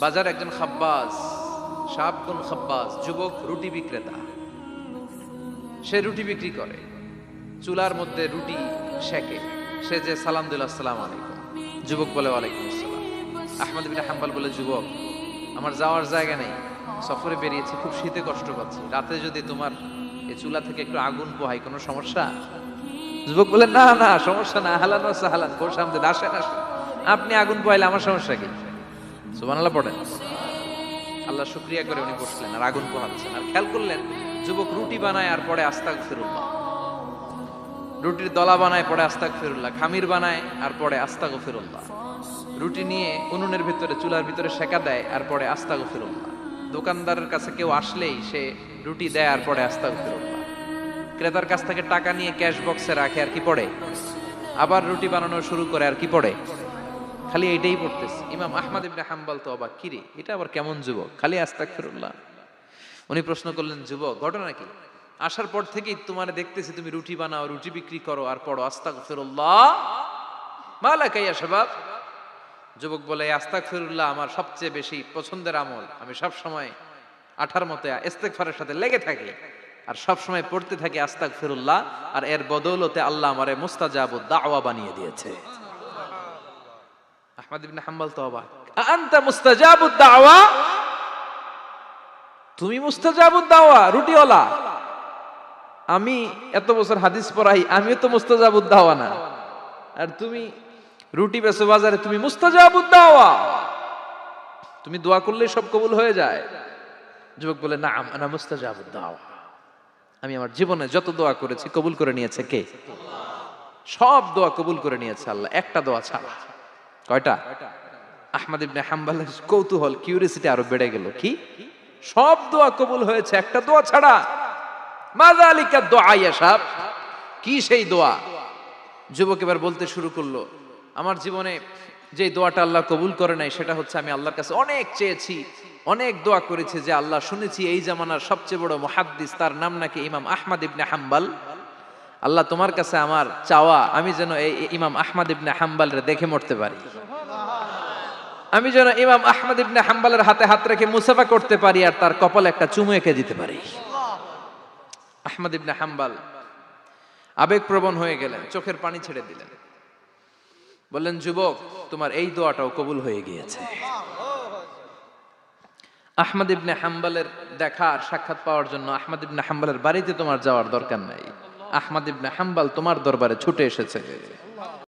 বাজার একজন খাব্বাস, শাবকুন খাব্বাস, যুবক রুটি বিক্রেতা। সে রুটি বিক্রি করে, চুলার মধ্যে রুটি সেকে। সে যে সালাম দিল, আসসালামু আলাইকুম, যুবক বলে ওয়ালাইকুম আসসালাম। আহমদ ইবনে হাম্বল বলে, যুবক আমার যাওয়ার জায়গা নেই, সফরে বেরিয়েছি, খুব শীতে কষ্ট পাচ্ছি, রাতে যদি তোমার এই চুলা থেকে একটু আগুন পোহাই কোনো সমস্যা? যুবক বলে, না না সমস্যা না, আহলান ওয়া সাহলান, খোশামদেদ, আসেন আসেন, আপনি আগুন পোহাইলে আমার সমস্যা কি? সুবহানাল্লাহ পড়েন। আল্লাহ শুকরিয়া করে উনি বসলেন আর আগুন পোহাচ্ছেন, আর খেয়াল করলেন যুবক রুটি বানায় আর পরে আস্তাগফিরুল্লাহ, রুটির দলা বানায় পরে আস্তাগফিরুল্লাহ, খামির বানায় আর পরে আস্তাগফিরুল্লাহ, রুটি নিয়ে উনুনের ভিতরে চুলার ভিতরে সেকা দেয় আর পরে আস্তাগফিরুল্লাহ, দোকানদারের কাছে কেউ আসলেই সে রুটি দেয় আর পরে আস্তাগফিরুল্লাহ, ক্রেতার কাছ থেকে টাকা নিয়ে ক্যাশ বক্সে রাখে আর কি পড়ে, আবার রুটি বানানো শুরু করে আর কি পড়ে, খালি এইটাই পড়তেছে। ইমাম আহমদ ইবনে হাম্বল তো অবাক, কিরে এটা আবার কেমন যুবক, খালি আস্তাগফিরুল্লাহ। উনি প্রশ্ন করলেন, যুবক ঘটনা কি? আসার পর থেকেই তোমার দেখতেছি তুমি রুটি বানাও, রুটি বিক্রি করো আর পড়ো আস্তাগফিরুল্লাহ, মালাকা ইয়া শাবাব। যুবক বলে, আস্তাগফিরুল্লাহ আমার সবচেয়ে বেশি পছন্দের আমল, আমি সব সময় আঠার মতো ইস্তেগফারের সাথে লেগে থাকি আর সব সময় পড়তে থাকি আস্তাগফিরুল্লাহ, আর এর বদৌলতে আল্লাহ আমারে মুস্তাজাবুদ দাওয়া বানিয়ে দিয়েছে। আহমদ ইবনে হাম্বল তো অবাক, আনতা মুস্তাজাবুদ দাওয়া, তুমি মুস্তাজাবুদ দাওয়া, রুটিওয়ালা, আমি এত বছর হাদিস পড়াই, আমিও তো মুস্তাজাবুদ দাওয়া না, আর তুমি রুটি বেচো বাজারে, তুমি মুস্তাজাবুদ দাওয়া, তুমি দোয়া করলে সব কবুল হয়ে যায়। যুবক বলে, নাম আনা মুস্তাজাবুদ দাওয়া, আমি আমার জীবনে যত দোয়া করেছি কবুল করে নিয়েছে কে? সব দোয়া কবুল করে নিয়েছে আল্লাহ, একটা দোয়া ছাড়া। কয়টা? আহমদ ইবনে হাম্বলের কৌতূহল, কিউরিওসিটি আরো বেড়ে গেল, কি সব দোয়া কবুল হয়েছে একটা দোয়া ছাড়া? মাযালিকা দুআ ইয়া শাব, কি সেই দোয়া? যুবক এবার বলতে শুরু করলো, আমার জীবনে যে দোয়াটা আল্লাহ কবুল করে নাই সেটা হচ্ছে, আমি আল্লাহর কাছে অনেক চেয়েছি, অনেক দোয়া করেছি যে আল্লাহ, শুনেছি এই জামানার সবচেয়ে বড় মুহাদ্দিস, তার নাম নাকি ইমাম আহমদ ইবনে হাম্বল, আল্লাহ তোমার কাছে আমার চাওয়া, আমি যেন এই ইমাম আহমদ ইবনে হাম্বলরে দেখে মরতে পারি, আমি যেন ইমাম আহমদ ইবনে হাম্বলের হাতে হাত রেখে মুসাফা করতে পারি আর তার কপালে একটা চুমু এঁকে দিতে পারি। আহমদ ইবনে হাম্বল আবেগপ্রবণ হয়ে গেলেন, চোখের পানি ছেড়ে দিলেন, বললেন, যুবক তোমার এই দোয়াটাও কবুল হয়ে গিয়েছে। আহমদ ইবনে হাম্বলের দেখা আর সাক্ষাৎ পাওয়ার জন্য আহমদ ইবনে হাম্বলের বাড়িতে তোমার যাওয়ার দরকার নাই, আহমদ ইবনে হাম্বল তোমার দরবারে ছুটে এসেছে।